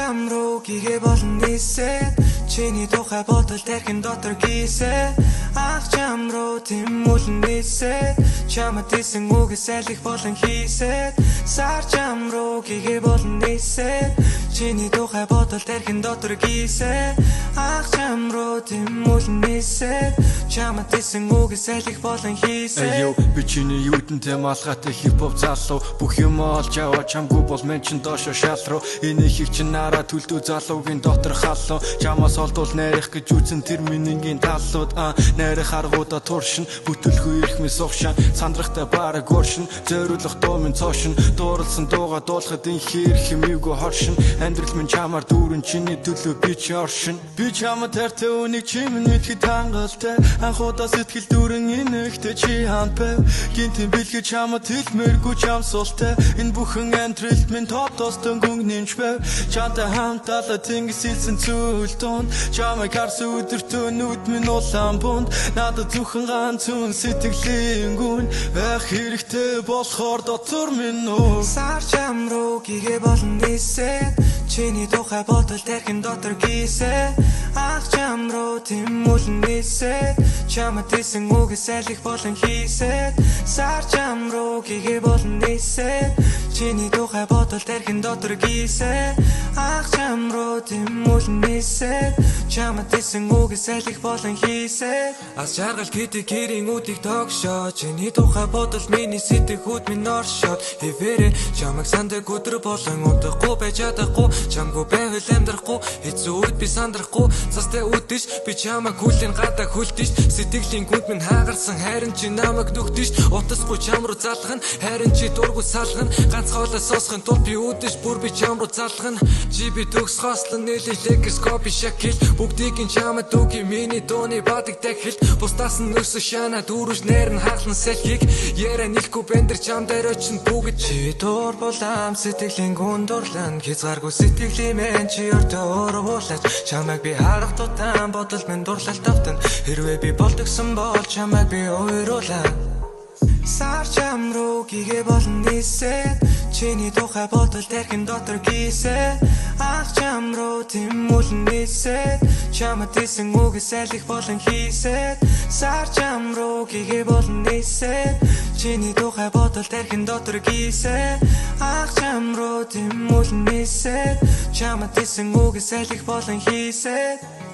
чам руу гээгээ болон нийсээ чиний тухай бодол тархин дотор гисээ ах чам руу тэмүүлэн нийсээ чамд исэн үгээс айлх болон хийсээ сар чам руу гээгээ болон нийсээ чиний тухай бодол тархин дотор гисээ ах чам руу тэмүүлэн нийсээ чамд исэн үгээс айлх болон хийсээ Аюу би чиний юудэнтэй малгайтай хипхоп залуу бүх юм олж аваа чамгүй бол мен чин доошо шалруу энэ их чин нараа төлдөө залуугийн дотор халуу чамаас олдвол найрах гэж үзэн тэр минийгийн талууд найрах аргуудаа туршин бүтэлгүй ирэх мэс угшаа сандрахтай бараг уршин зориулах дуу минь цоошин дууралсан дууга дуулахад инхээр хэмээгүй хоршин амьдрал минь чамаар дүүрэн чиний төлөө би ч оршин би чамд хайртай үнийг чимэн мэдхэд хангалтай анхудаа сэтгэл дүүрэн инэхтэй чи ханд байв гинтэн бэлгээ чамд хэлмээргүй чам суултай энэ бүхэн амьдралд минь тотос дөнгөн нэмж байв чантай хамталаа тэнгис илсэн зүйл донд чамайг харсан өдөртөө нүд минь улаан бунд надад зөвхөн ганцхан сэтгэлийн гүн байх хэрэгтэй болохоор дотор минь нөө сар чам руу гээгээ болон нийсээ чиний тухай бодол тархин дотор гисээ ах чам руу тэмүүлэн нийсээ чамд исэн үгээс айлх болон хийсээ сар чам руу гээгээ болон нийсээ чиний тухай бодол тархин дотор гисээ ах чам руу тэмүүлэн нийсээ чамд исэн үгээс айлх болон хийсээ ас жаргал гэдэг гэрийн үдийг тогшоо чиний тухай бодол миний сэтгэхүйд минь оршоод хэвээрээ чамайг сандаг өдөр болон удахгүй байж чадахгүй чамгүй байвал амьдрахгүй хэцүү үед би сандрахгүй цастай үдэж би чамайг хүлэн гадаа хүлдэж сэтгэлийн гүнд минь хаагарсан хайрын чи намайг нүхтэж утасгүй чам руу залгана хайрын чи дургүй салгана ганц хоолой сосхын тул би үдэж бүр би чам руу залгана чи би төгс хослон нэлээд копи шакил бүгдийг ин чамд үгүй миний дууны бадаг дахил бусдаас нь өсө шана дүүрж нэр нь хаглан салхийг яриа нэлгүй бэндэр чам дээр очин бүгд чи дуур болам сэтгэлийн гүн дурлан хязгааргүй сэтгэлийн мэн чи өртөө өөрөөлж чамайг би харах тутам бодол минь дурлал тавтан хэрвээ би болдгсон бол чамайг би уйруулаа сар чам руу гээгээ болон нийсээ чиний тухай бодол тархин дотор гисээ ах чам руу тэмүүлэн нийсээ чамд исэн үгээс айлх болон хийсээ сар чам руу гээгээ болон нийсээ чиний тухай бодол тархин дотор гисээ ах чам руу тэмүүлэн нийсээ чамд исэн үгээс айлх болон хийсээ